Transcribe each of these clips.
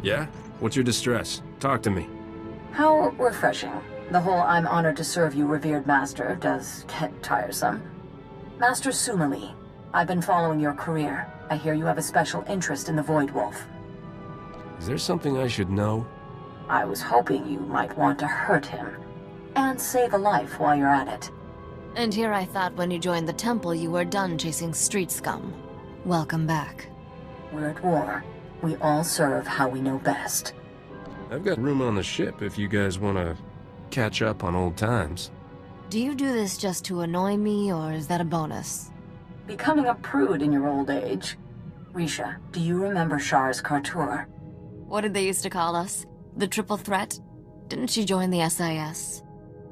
Yeah? What's your distress? Talk to me. How refreshing. The whole "I'm honored to serve you, revered master" does get tiresome. Master Sumali, I've been following your career. I hear you have a special interest in the Void Wolf. Is there something I should know? I was hoping you might want to hurt him. And save a life while you're at it. And here I thought when you joined the temple you were done chasing street scum. Welcome back. We're at war. We all serve how we know best. I've got room on the ship if you guys want to catch up on old times. Do you do this just to annoy me, or is that a bonus? Becoming a prude in your old age. Risha, do you remember Char's Kartur? What did they used to call us? The Triple Threat? Didn't she join the SIS?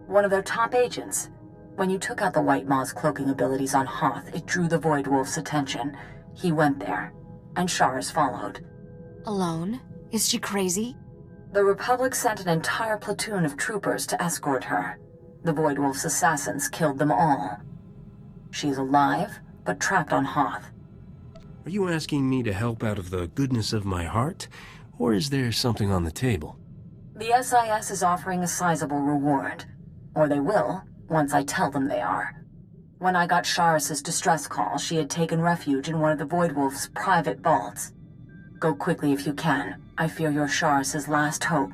One of their top agents. When you took out the White Maw's cloaking abilities on Hoth, it drew the Void Wolf's attention. He went there, and Char's followed. Alone? Is she crazy? The Republic sent an entire platoon of troopers to escort her. The Void Wolf's assassins killed them all. She's alive, but trapped on Hoth. Are you asking me to help out of the goodness of my heart? Or is there something on the table? The SIS is offering a sizable reward. Or they will, once I tell them they are. When I got Charis's distress call, she had taken refuge in one of the Void Wolf's private vaults. Go quickly if you can. I fear you're Charis's last hope.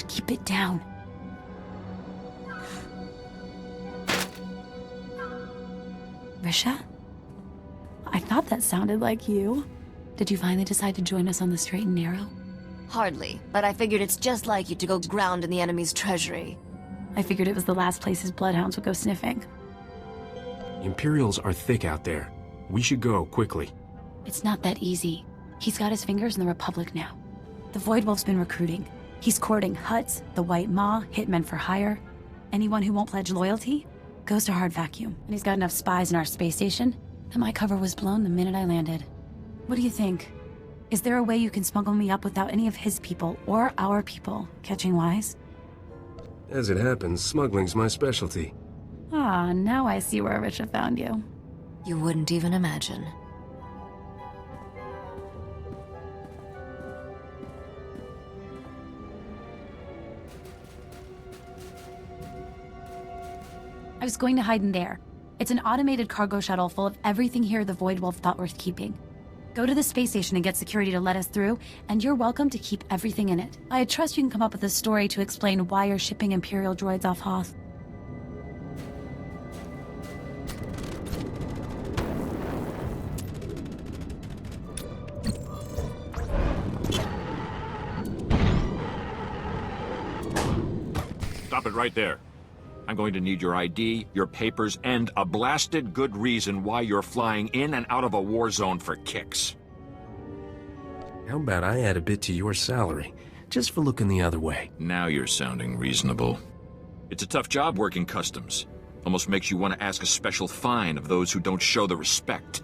Keep it down. Risha? I thought that sounded like you. Did you finally decide to join us on the straight and narrow? Hardly, but I figured it's just like you to go ground in the enemy's treasury. I figured it was the last place his bloodhounds would go sniffing. Imperials are thick out there. We should go, quickly. It's not that easy. He's got his fingers in the Republic now. The Void Wolf's been recruiting. He's courting Hutts, the White Maw, hitmen for hire. Anyone who won't pledge loyalty goes to hard vacuum. And he's got enough spies in our space station that my cover was blown the minute I landed. What do you think? Is there a way you can smuggle me up without any of his people or our people catching wise? As it happens, smuggling's my specialty. Ah, now I see where Risha found you. You wouldn't even imagine. I was going to hide in there. It's an automated cargo shuttle full of everything here the Void Wolf thought worth keeping. Go to the space station and get security to let us through, and you're welcome to keep everything in it. I trust you can come up with a story to explain why you're shipping Imperial droids off Hoth. Stop it right there. I'm going to need your ID, your papers, and a blasted good reason why you're flying in and out of a war zone for kicks. How about I add a bit to your salary, just for looking the other way? Now you're sounding reasonable. It's a tough job working customs. Almost makes you want to ask a special fine of those who don't show the respect.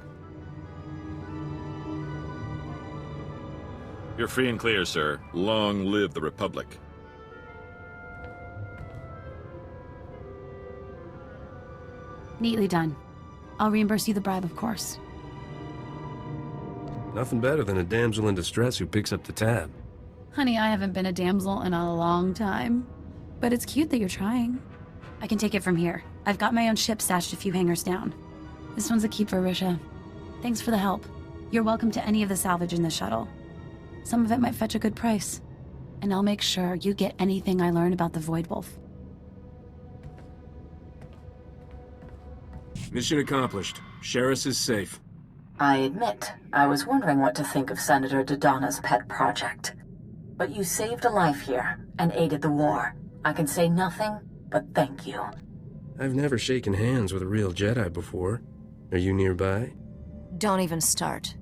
You're free and clear, sir. Long live the Republic. Neatly done. I'll reimburse you the bribe, of course. Nothing better than a damsel in distress who picks up the tab. Honey, I haven't been a damsel in a long time. But it's cute that you're trying. I can take it from here. I've got my own ship stashed a few hangars down. This one's a keeper, Risha. Thanks for the help. You're welcome to any of the salvage in the shuttle. Some of it might fetch a good price. And I'll make sure you get anything I learn about the Void Wolf. Mission accomplished. Sheriff is safe. I admit, I was wondering what to think of Senator Dodonna's pet project. But you saved a life here, and aided the war. I can say nothing but thank you. I've never shaken hands with a real Jedi before. Are you nearby? Don't even start.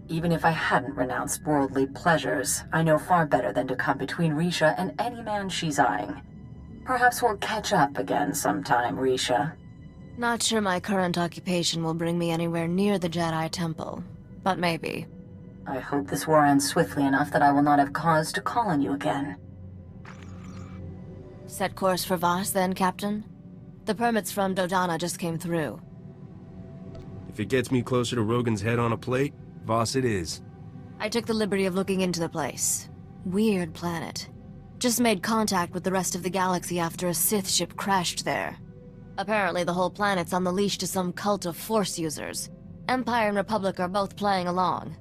Even if I hadn't renounced worldly pleasures, I know far better than to come between Risha and any man she's eyeing. Perhaps we'll catch up again sometime, Risha. Not sure my current occupation will bring me anywhere near the Jedi Temple, but maybe. I hope this war ends swiftly enough that I will not have cause to call on you again. Set course for Voss then, Captain? The permits from Dodonna just came through. If it gets me closer to Rogan's head on a plate, Voss it is. I took the liberty of looking into the place. Weird planet. Just made contact with the rest of the galaxy after a Sith ship crashed there. Apparently the whole planet's on the leash to some cult of Force users. Empire and Republic are both playing along.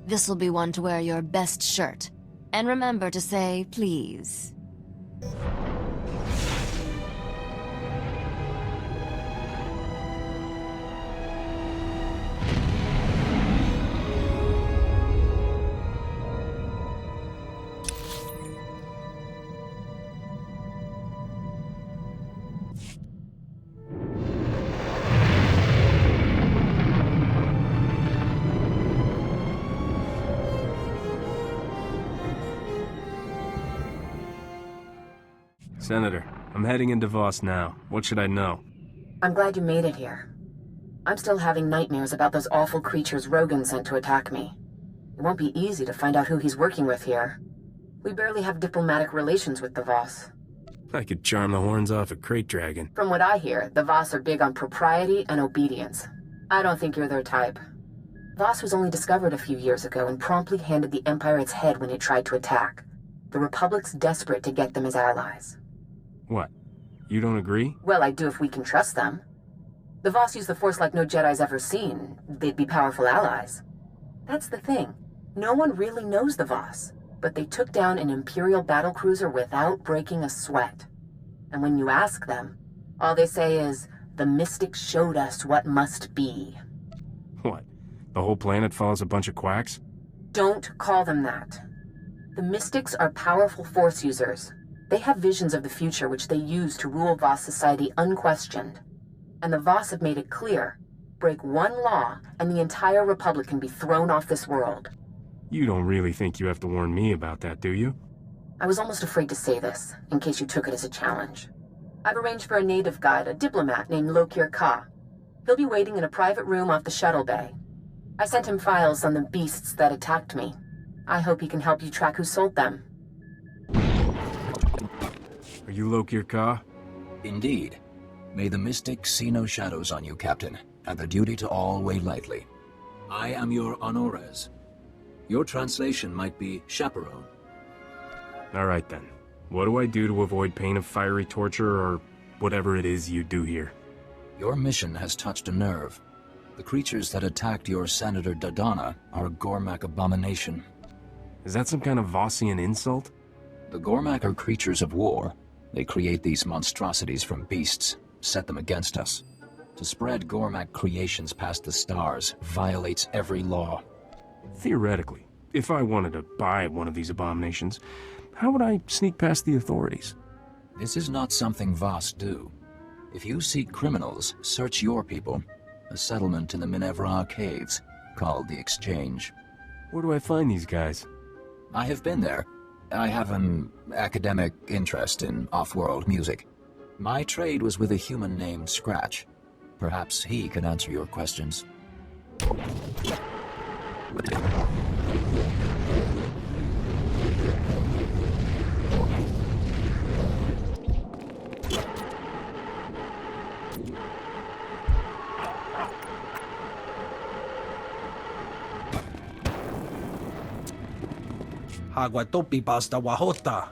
This'll be one to wear your best shirt. And remember to say please. Senator, I'm heading into Voss now. What should I know? I'm glad you made it here. I'm still having nightmares about those awful creatures Rogan sent to attack me. It won't be easy to find out who he's working with here. We barely have diplomatic relations with the Voss. I could charm the horns off a crate dragon. From what I hear, the Voss are big on propriety and obedience. I don't think you're their type. Voss was only discovered a few years ago and promptly handed the Empire its head when it tried to attack. The Republic's desperate to get them as allies. What? You don't agree? Well, I do if we can trust them. The Voss use the Force like no Jedi's ever seen. They'd be powerful allies. That's the thing. No one really knows the Voss, but they took down an Imperial battlecruiser without breaking a sweat. And when you ask them, all they say is, the Mystics showed us what must be. What? The whole planet follows a bunch of quacks? Don't call them that. The Mystics are powerful Force users. They have visions of the future which they use to rule Voss society unquestioned. And the Voss have made it clear, break one law and the entire Republic can be thrown off this world. You don't really think you have to warn me about that, do you? I was almost afraid to say this, in case you took it as a challenge. I've arranged for a native guide, a diplomat named Lokir Ka. He'll be waiting in a private room off the shuttle bay. I sent him files on the beasts that attacked me. I hope he can help you track who sold them. Are you Lokir Ka? Indeed. May the mystics see no shadows on you, Captain, and the duty to all weigh lightly. I am your honores. Your translation might be chaperone. All right then. What do I do to avoid pain of fiery torture or whatever it is you do here? Your mission has touched a nerve. The creatures that attacked your Senator Dodonna are a Gormak abomination. Is that some kind of Vossian insult? The Gormak are creatures of war. They create these monstrosities from beasts, set them against us. To spread Gormak creations past the stars violates every law. Theoretically, if I wanted to buy one of these abominations, how would I sneak past the authorities? This is not something Voss do. If you seek criminals, search your people. A settlement in the Minevra caves, called the Exchange. Where do I find these guys? I have been there. I have an academic interest in off-world music. My trade was with a human named Scratch. Perhaps he can answer your questions. Haguatopi basta wahota.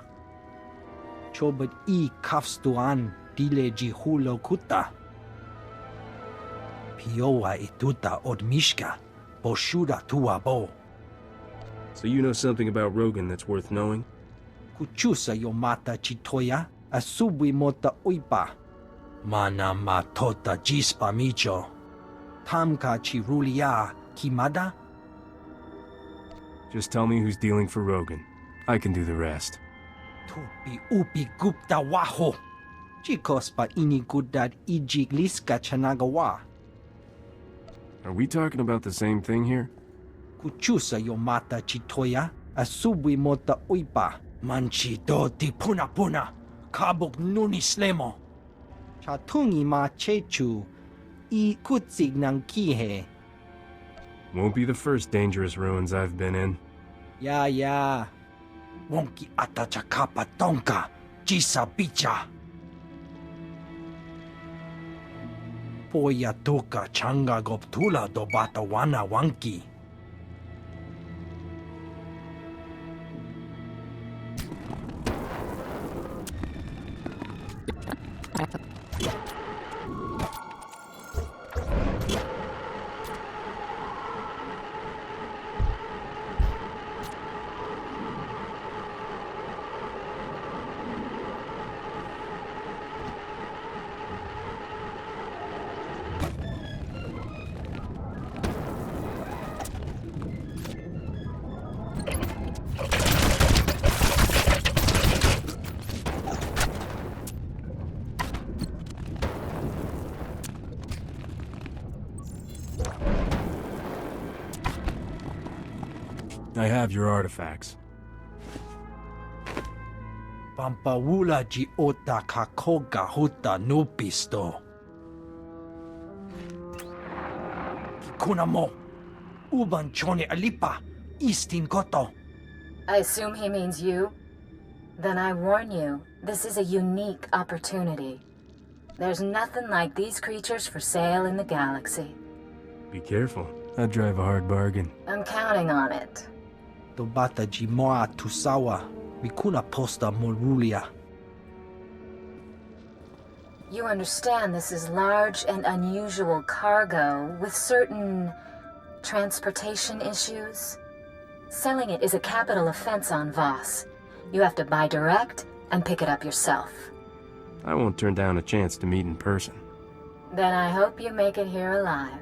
Chobet I kafstuan dile jihulo kuta. Piowa ituta od mishka, boshuda tuabo. So you know something about Rogan that's worth knowing? Kuchusa yomata chitoya, asubwi mota uipa. Mana matota jispa micho. Tamka chirulia kimada? Just tell me who's dealing for Rogan. I can do the rest. Tupi upi gupta waho. Chikos pa inigudad ijigliska chanagawa. Are we talking about the same thing here? Kuchusa yomata chitoya, asubwi mota uipa. Manchi do ti puna puna, kabuk nuni slemo. Chatungi ma chechu, I kutsig nang kihe. Won't be the first dangerous ruins I've been in. Ya. Wonki ata chakapa tonka, jisa bicha. Poya tuka changa goptula do bata wana wanki. I have your artifacts. Pampawula ji ota kakoga huta nupisto. Kikuna mo. Uban chone alipa. Istin koto. I assume he means you? Then I warn you, this is a unique opportunity. There's nothing like these creatures for sale in the galaxy. Be careful. I drive a hard bargain. I'm counting on it. Dobata ji moa tusawa. Mikuna posta morulia. You understand this is large and unusual cargo with certain transportation issues? Selling it is a capital offense on Voss. You have to buy direct and pick it up yourself. I won't turn down a chance to meet in person. Then I hope you make it here alive.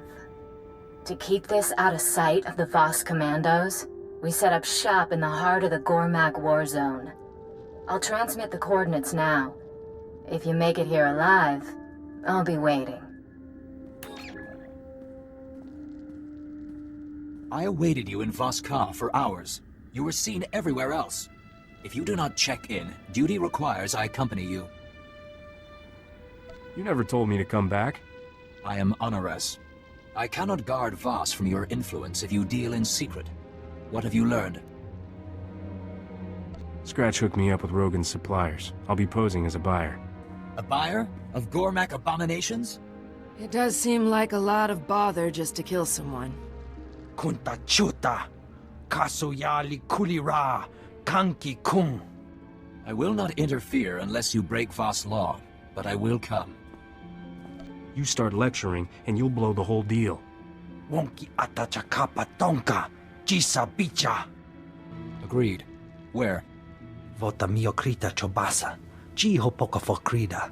To keep this out of sight of the Voss commandos, we set up shop in the heart of the Gormak war zone. I'll transmit the coordinates now. If you make it here alive, I'll be waiting. I awaited you in Voss for hours. You were seen everywhere else. If you do not check in, duty requires I accompany you. You never told me to come back. I am Honoris. I cannot guard Voss from your influence if you deal in secret. What have you learned? Scratch hooked me up with Rogan's suppliers. I'll be posing as a buyer. A buyer? Of Gormak abominations? It does seem like a lot of bother just to kill someone. Kunta chuta. Kasuyali kulira. Kanki kung. I will not interfere unless you break Voss law, but I will come. You start lecturing, and you'll blow the whole deal. Wonki ata chakapa tonka. Jisa bicha. Agreed. Where? Vota miokrita chobasa. Jiho poka fokrida.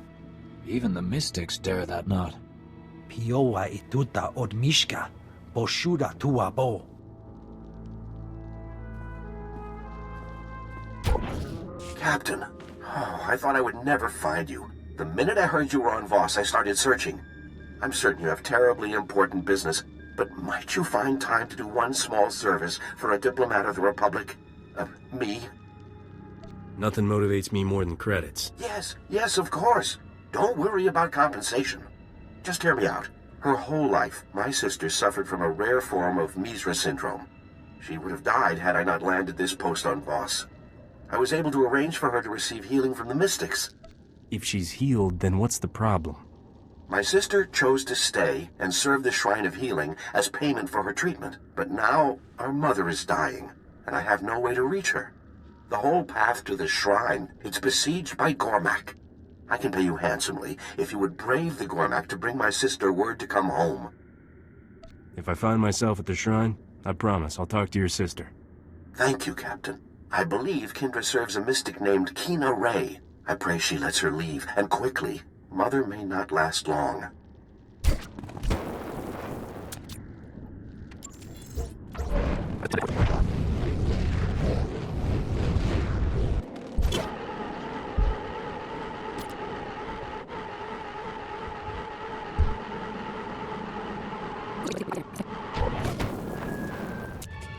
Even the mystics dare that not. Piowa ituta od mishka. Boshuda tuabo. Captain, I thought I would never find you. The minute I heard you were on Voss, I started searching. I'm certain you have terribly important business, but might you find time to do one small service for a diplomat of the Republic? Me? Nothing motivates me more than credits. Yes, of course. Don't worry about compensation. Just hear me out. Her whole life, my sister suffered from a rare form of Misra syndrome. She would have died had I not landed this post on Voss. I was able to arrange for her to receive healing from the mystics. If she's healed, then what's the problem? My sister chose to stay and serve the Shrine of Healing as payment for her treatment. But now, our mother is dying, and I have no way to reach her. The whole path to the shrine, it's besieged by Gormak. I can pay you handsomely if you would brave the Gormak to bring my sister word to come home. If I find myself at the shrine, I promise I'll talk to your sister. Thank you, Captain. I believe Kendra serves a mystic named Kina Ray. I pray she lets her leave, and quickly. Mother may not last long.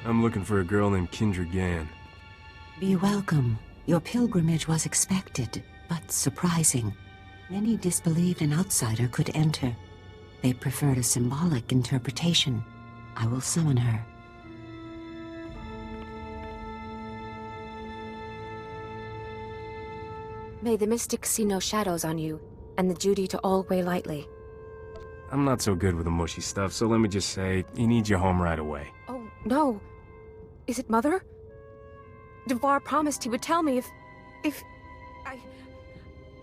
I'm looking for a girl named Kendra Gann. Be welcome. Your pilgrimage was expected, but surprising. Many disbelieved an outsider could enter. They preferred a symbolic interpretation. I will summon her. May the mystics see no shadows on you, and the duty to all weigh lightly. I'm not so good with the mushy stuff, so let me just say, he needs you home right away. Oh, no. Is it Mother? Devar promised he would tell me if...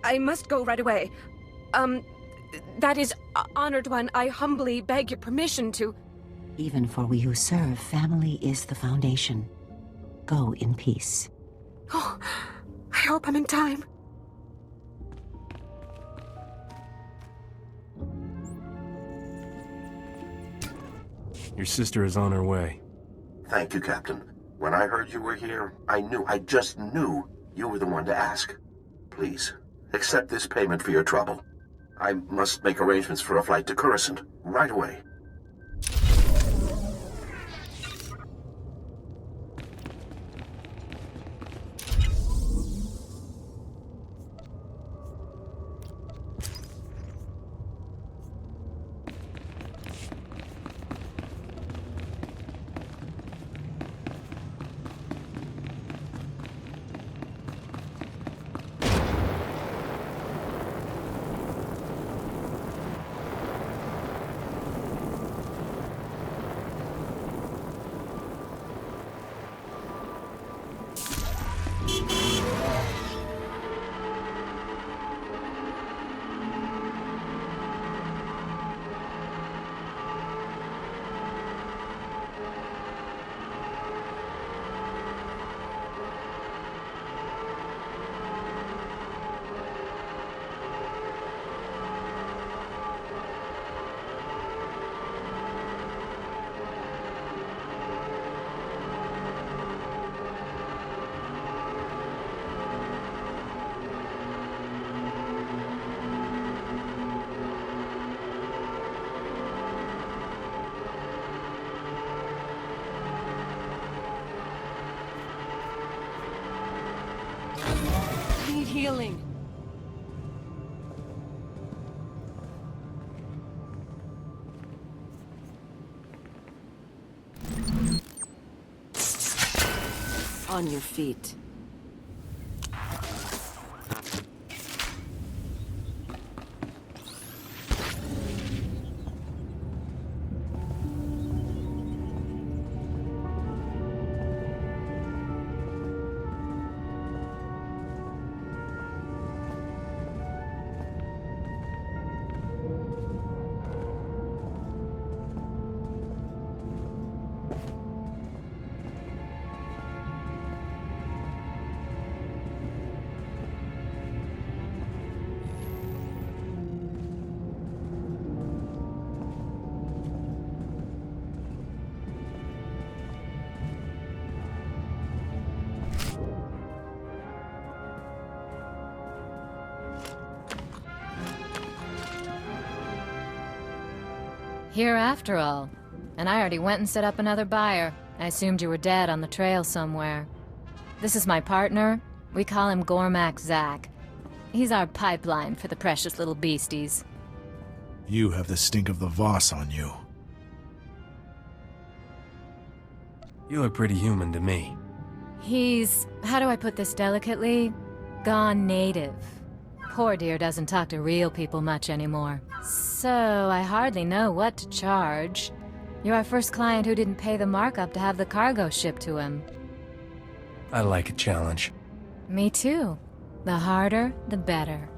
I must go right away. That is, Honored One, I humbly beg your permission to... Even for we who serve, family is the foundation. Go in peace. Oh, I hope I'm in time. Your sister is on her way. Thank you, Captain. When I heard you were here, I just knew you were the one to ask. Please, accept this payment for your trouble. I must make arrangements for a flight to Coruscant right away. Healing. On your feet. Here after all. And I already went and set up another buyer. I assumed you were dead on the trail somewhere. This is my partner. We call him Gormak Zack. He's our pipeline for the precious little beasties. You have the stink of the Voss on you. You look pretty human to me. He's, how do I put this delicately? Gone native. Poor dear doesn't talk to real people much anymore. So I hardly know what to charge. You're our first client who didn't pay the markup to have the cargo shipped to him. I like a challenge. Me too. The harder, the better.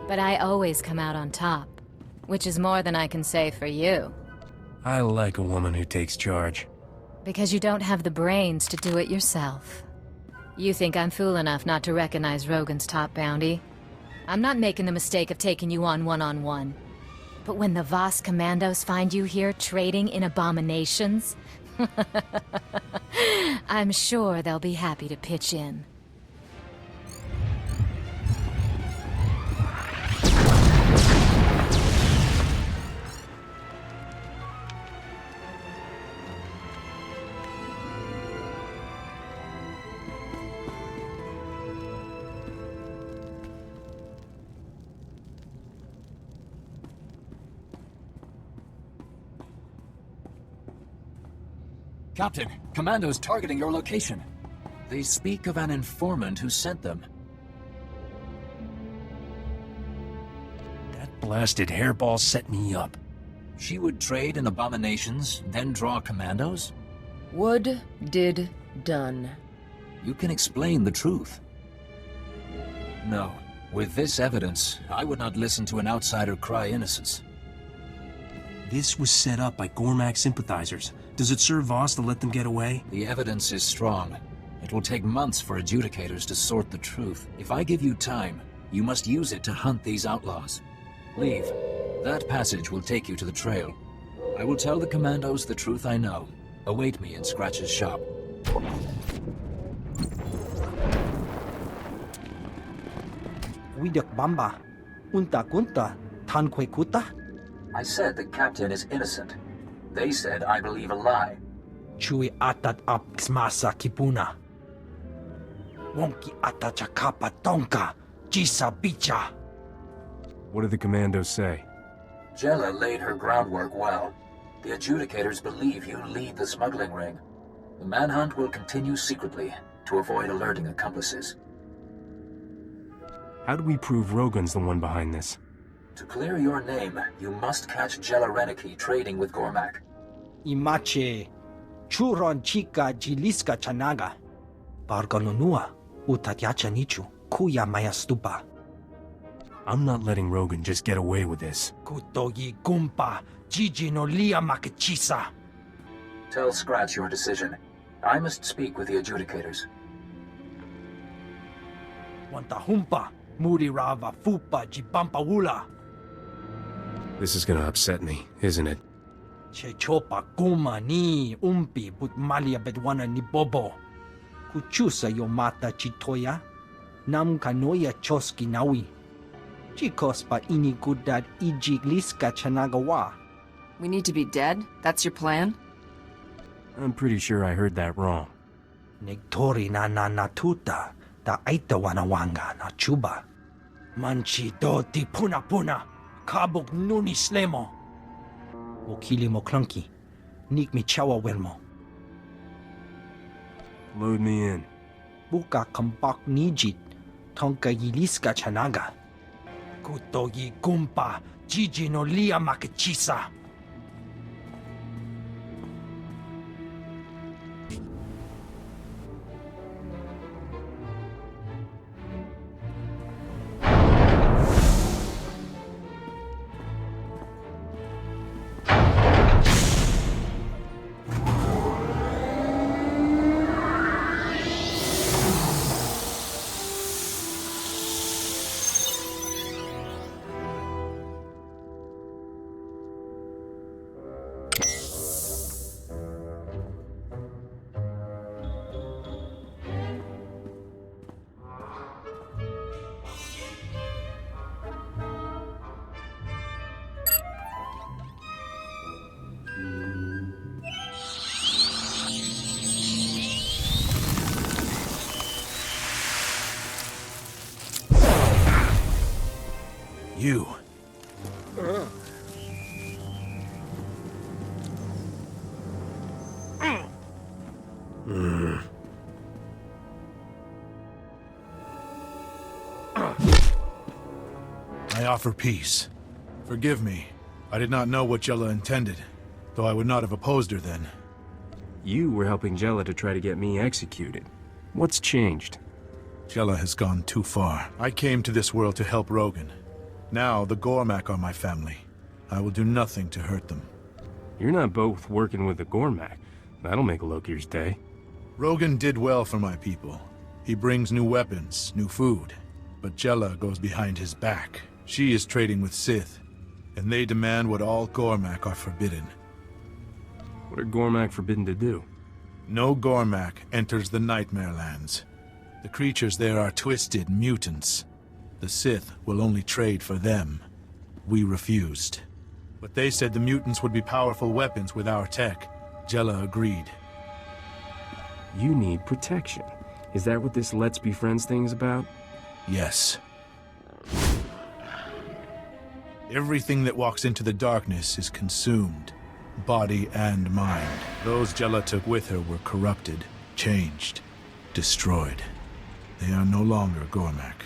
But I always come out on top. Which is more than I can say for you. I like a woman who takes charge. Because you don't have the brains to do it yourself. You think I'm fool enough not to recognize Rogan's top bounty? I'm not making the mistake of taking you on one-on-one. But when the Voss commandos find you here trading in abominations, I'm sure they'll be happy to pitch in. Captain, commandos targeting your location. They speak of an informant who sent them. That blasted hairball set me up. She would trade in abominations, then draw commandos? Would, did, done. You can explain the truth. No. With this evidence, I would not listen to an outsider cry innocence. This was set up by Gormak sympathizers. Does it serve Voss to let them get away? The evidence is strong. It will take months for adjudicators to sort the truth. If I give you time, you must use it to hunt these outlaws. Leave. That passage will take you to the trail. I will tell the commandos the truth I know. Await me in Scratch's shop. Widak Bamba. Unta kunta. Tankwe kuta. I said the captain is innocent. They said I believe a lie. Chui atat ap xmasa kipuna. Wonki atachakapa tonka. Jisa bicha. What did the commandos say? Jella laid her groundwork well. The adjudicators believe you lead the smuggling ring. The manhunt will continue secretly to avoid alerting accomplices. How do we prove Rogan's the one behind this? To clear your name, you must catch Jella Reneki trading with Gormak. Imache. Churon chika jiliska chanaga. Barganunua. Utatyacha nichu. Kuya mayastupa. I'm not letting Rogan just get away with this. Kutogi gumpa. Jiji no lia makachisa. Tell Scratch your decision. I must speak with the adjudicators. Wantahumpa. Muri rava fupa jibampawula. This is gonna upset me, isn't it? Chechopa kuma ni umpi but malia bedwana ni bobo. Kuchusa yomata chitoya. Nam kanoya choski nawi. Chikospa inigudad ijigliska chanagawa. We need to be dead? That's your plan? I'm pretty sure I heard that wrong. Negtori na natuta. Da aita wanawanga na chuba. Manchi do ti puna puna. Kabuk nuni slemo. Wakili mo clunky. Nik mi chawa welmo. Load me in. Buka kambak nijit. Tonka yiliska chanaga. Kutogi gumpa. Jiji no lia makachisa. You. I offer peace. Forgive me. I did not know what Jella intended, though I would not have opposed her then. You were helping Jella to try to get me executed. What's changed? Jella has gone too far. I came to this world to help Rogan. Now, the Gormak are my family. I will do nothing to hurt them. You're not both working with the Gormak. That'll make Lokir's day. Rogan did well for my people. He brings new weapons, new food. But Jella goes behind his back. She is trading with Sith, and they demand what all Gormak are forbidden. What are Gormak forbidden to do? No Gormak enters the Nightmare Lands. The creatures there are twisted mutants. The Sith will only trade for them. We refused. But they said the mutants would be powerful weapons with our tech. Jella agreed. You need protection. Is that what this Let's Be Friends thing is about? Yes. Everything that walks into the darkness is consumed, body and mind. Those Jella took with her were corrupted, changed, destroyed. They are no longer Gormak.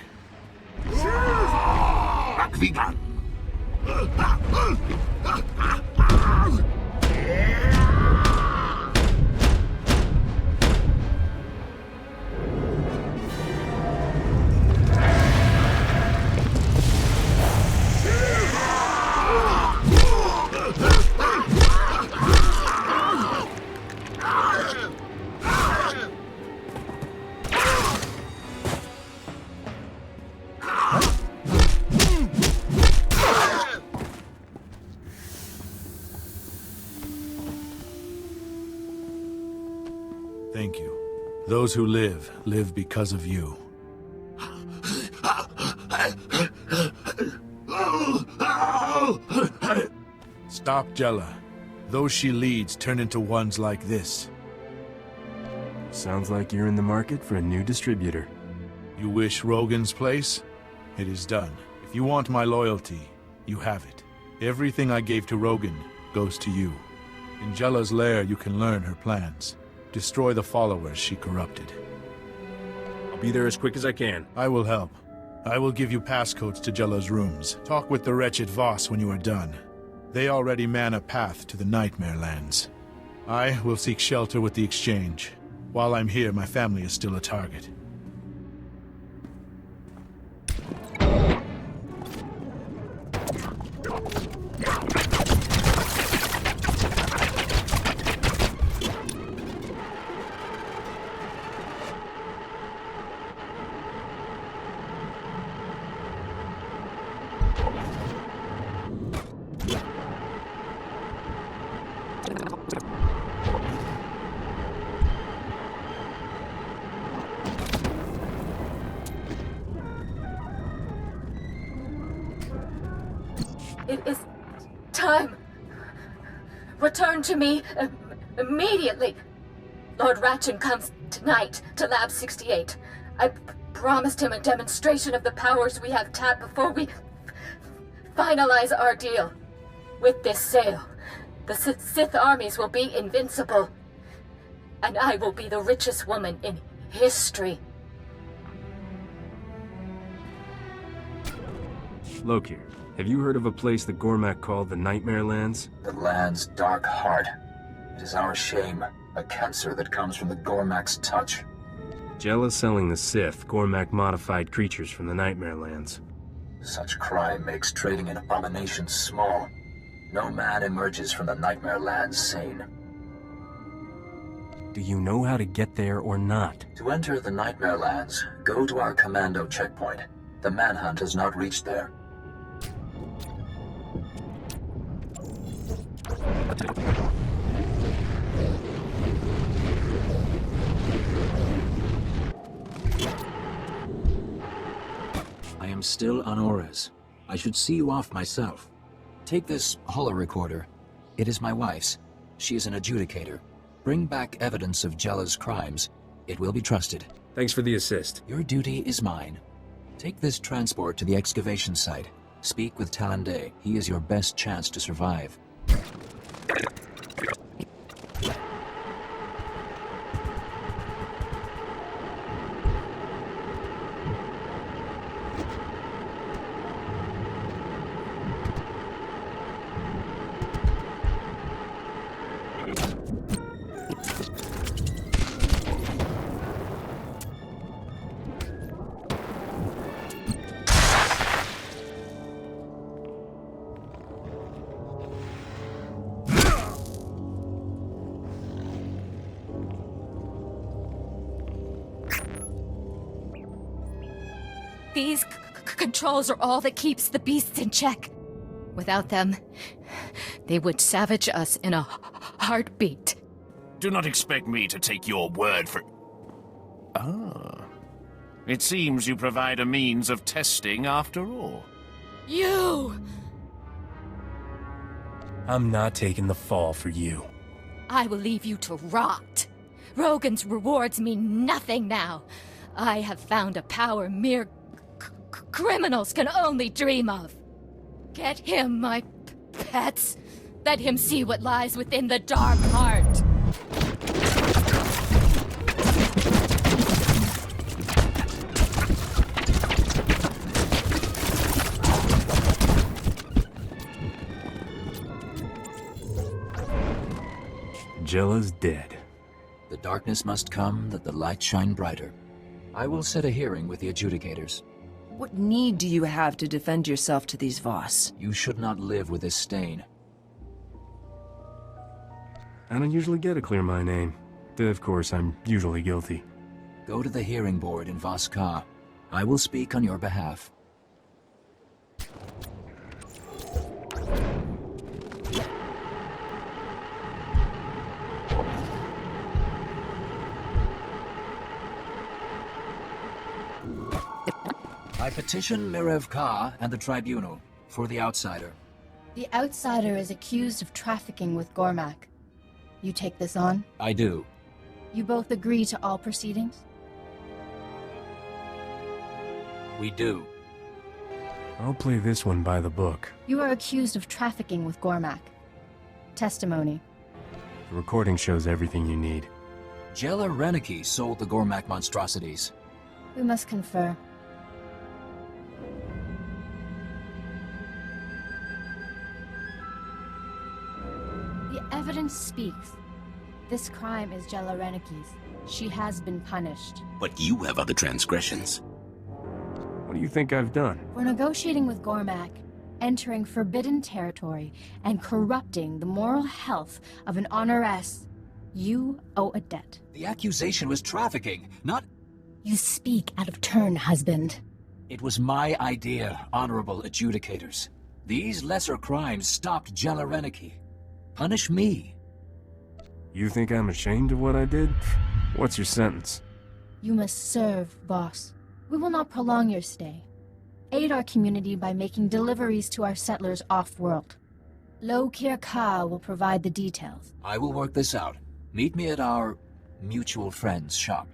Thank you. Those who live, live because of you. Stop Jella. Those she leads turn into ones like this. Sounds like you're in the market for a new distributor. You wish Rogan's place? It is done. If you want my loyalty, you have it. Everything I gave to Rogan goes to you. In Jella's lair, you can learn her plans. Destroy the followers she corrupted. I'll be there as quick as I can. I will help. I will give you passcodes to Jella's rooms. Talk with the wretched Voss when you are done. They already man a path to the Nightmare Lands. I will seek shelter with the Exchange. While I'm here, my family is still a target. It is time. Return to me immediately. Lord Ratchin comes tonight to Lab 68. I promised him a demonstration of the powers we have tapped before we finalize our deal. With this sale, the Sith armies will be invincible. And I will be the richest woman in history. Lokir, have you heard of a place the Gormak called the Nightmare Lands? The land's dark heart. It is our shame, a cancer that comes from the Gormak's touch. Jella selling the Sith Gormak-modified creatures from the Nightmare Lands. Such crime makes trading in abominations small. No man emerges from the Nightmare Lands sane. Do you know how to get there or not? To enter the Nightmare Lands, go to our commando checkpoint. The manhunt has not reached there. I am still on Ores. I should see you off myself. Take this holo-recorder. It is my wife's. She is an adjudicator. Bring back evidence of Jella's crimes. It will be trusted. Thanks for the assist. Your duty is mine. Take this transport to the excavation site. Speak with Talande. He is your best chance to survive. These controls are all that keeps the beasts in check. Without them, they would savage us in a heartbeat. Do not expect me to take your word for... Ah. It seems you provide a means of testing after all. You! I'm not taking the fall for you. I will leave you to rot. Rogan's rewards mean nothing now. I have found a power mere criminals can only dream of. Get him, my pets. Let him see what lies within the dark heart. Jella's dead. The darkness must come that the light shine brighter. I will set a hearing with the adjudicators. What need do you have to defend yourself to these Voss? You should not live with this stain. I don't usually get to clear my name. Of course, I'm usually guilty. Go to the hearing board in Voss Ka. I will speak on your behalf. I petition Mirev Ka and the Tribunal for the outsider. The outsider is accused of trafficking with Gormak. You take this on? I do. You both agree to all proceedings? We do. I'll play this one by the book. You are accused of trafficking with Gormak. Testimony. The recording shows everything you need. Jella Reneki sold the Gormak monstrosities. We must confer. The evidence speaks. This crime is Jella Reneki's. She has been punished. But you have other transgressions. What do you think I've done? For negotiating with Gormak, entering forbidden territory, and corrupting the moral health of an honoress, you owe a debt. The accusation was trafficking, not... You speak out of turn, husband. It was my idea, honorable adjudicators. These lesser crimes stopped Jella Reneki. Punish me. You think I'm ashamed of what I did? What's your sentence? You must serve, boss. We will not prolong your stay. Aid our community by making deliveries to our settlers off-world. Lo Kir Ka will provide the details. I will work this out. Meet me at our mutual friend's shop.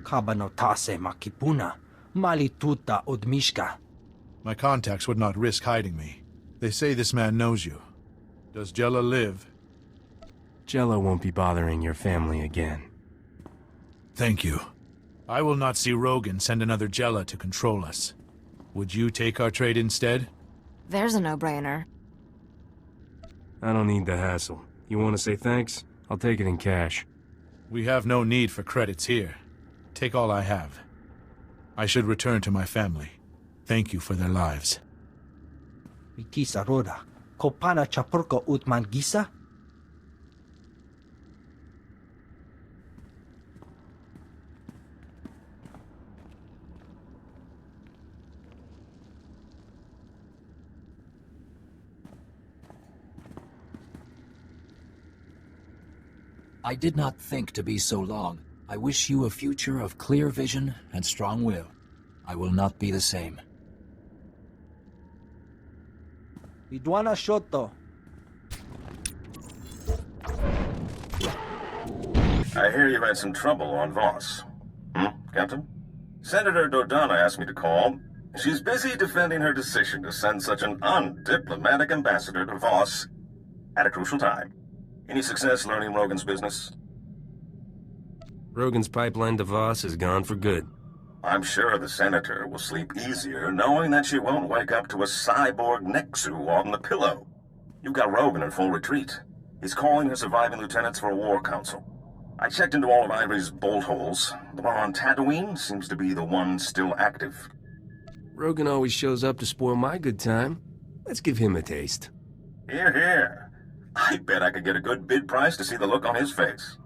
Kabanotase makipuna, malituta odmishka. My contacts would not risk hiding me. They say this man knows you. Does Jella live? Jella won't be bothering your family again. Thank you. I will not see Rogan send another Jella to control us. Would you take our trade instead? There's a no-brainer. I don't need the hassle. You want to say thanks? I'll take it in cash. We have no need for credits here. Take all I have. I should return to my family. Thank you for their lives. Mikisa roda, kopana chapurko utman gisa? I did not think to be so long. I wish you a future of clear vision and strong will. I will not be the same. Idwana Shoto. I hear you've had some trouble on Voss. Captain? Senator Dodonna asked me to call. She's busy defending her decision to send such an undiplomatic ambassador to Voss at a crucial time. Any success learning Rogan's business? Rogan's pipeline to Voss is gone for good. I'm sure the Senator will sleep easier knowing that she won't wake up to a cyborg Nexu on the pillow. You've got Rogan in full retreat. He's calling her surviving lieutenants for a war council. I checked into all of Ivory's bolt holes. The one on Tatooine seems to be the one still active. Rogan always shows up to spoil my good time. Let's give him a taste. Hear, hear. I bet I could get a good bid price to see the look on his face.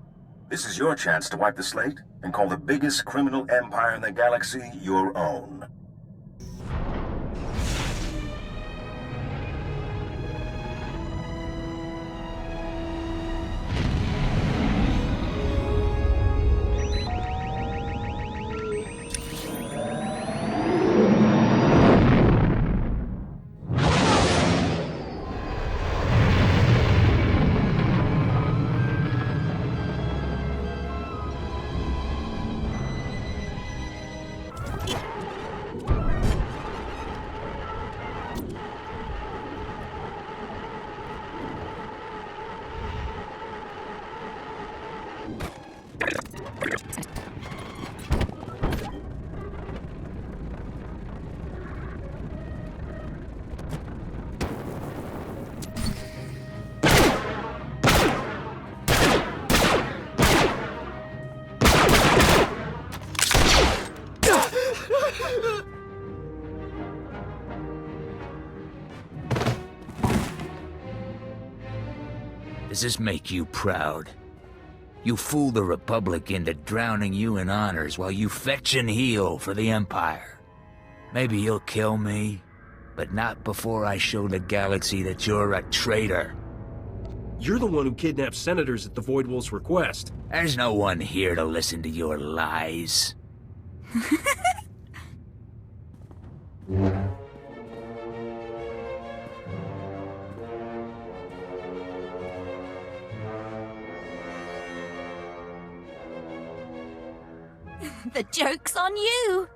This is your chance to wipe the slate and call the biggest criminal empire in the galaxy your own. Does this make you proud? You fooled the Republic into drowning you in honors while you fetch and heal for the Empire. Maybe you'll kill me, but not before I show the galaxy that you're a traitor. You're the one who kidnapped senators at the Void Wolf's request. There's no one here to listen to your lies. The joke's on you!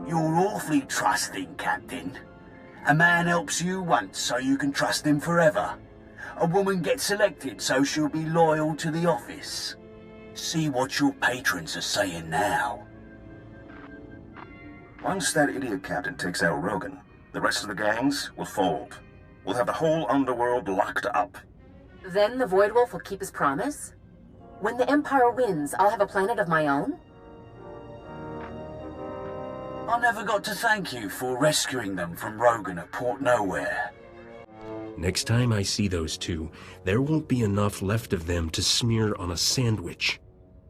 You're awfully trusting, Captain. A man helps you once so you can trust him forever. A woman gets selected so she'll be loyal to the office. See what your patrons are saying now. Once that idiot captain takes out Rogan, the rest of the gangs will fold. We'll have the whole underworld locked up. Then the Void Wolf will keep his promise? When the Empire wins, I'll have a planet of my own? I never got to thank you for rescuing them from Rogan at Port Nowhere. Next time I see those two, there won't be enough left of them to smear on a sandwich.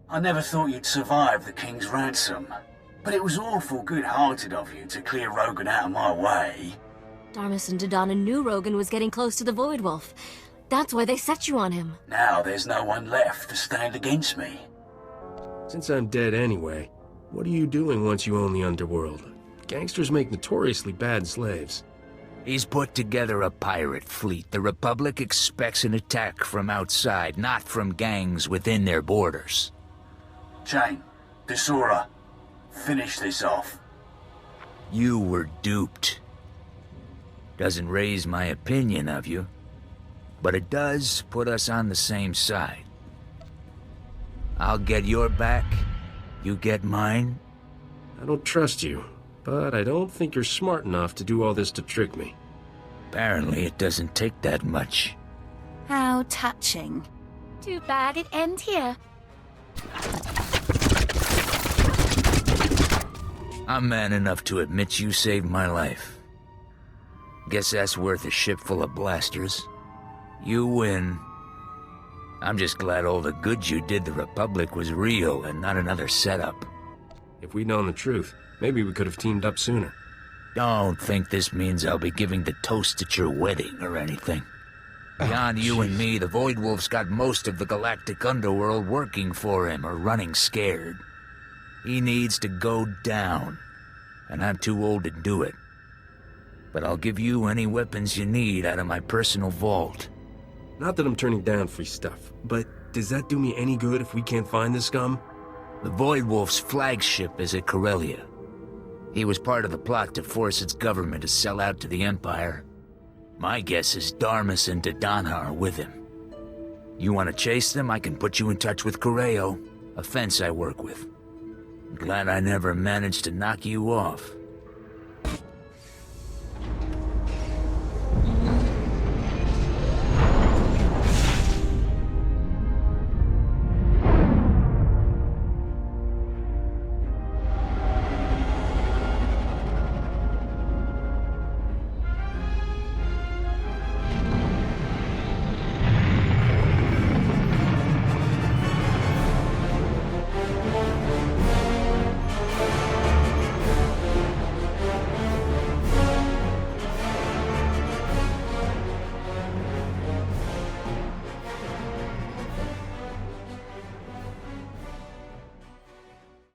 I never thought you'd survive the King's ransom. But it was awful good-hearted of you to clear Rogan out of my way. Darmus and Dodonna knew Rogan was getting close to the Void Wolf. That's why they set you on him. Now there's no one left to stand against me. Since I'm dead anyway, what are you doing once you own the underworld? Gangsters make notoriously bad slaves. He's put together a pirate fleet. The Republic expects an attack from outside, not from gangs within their borders. Jane, Desora, finish this off. You were duped. Doesn't raise my opinion of you, but it does put us on the same side. I'll get your back, you get mine. I don't trust you, but I don't think you're smart enough to do all this to trick me. Apparently it doesn't take that much. How touching. Too bad it ends here. I'm man enough to admit you saved my life. Guess that's worth a ship full of blasters. You win. I'm just glad all the good you did the Republic was real and not another setup. If we'd known the truth, maybe we could have teamed up sooner. Don't think this means I'll be giving the toast at your wedding or anything. Beyond you and me, the Void Wolf's got most of the galactic underworld working for him or running scared. He needs to go down, and I'm too old to do it. But I'll give you any weapons you need out of my personal vault. Not that I'm turning down free stuff, but does that do me any good if we can't find the scum? The Void Wolf's flagship is at Corellia. He was part of the plot to force its government to sell out to the Empire. My guess is Darmus and Dodonna are with him. You want to chase them, I can put you in touch with Correo, a fence I work with. Glad I never managed to knock you off.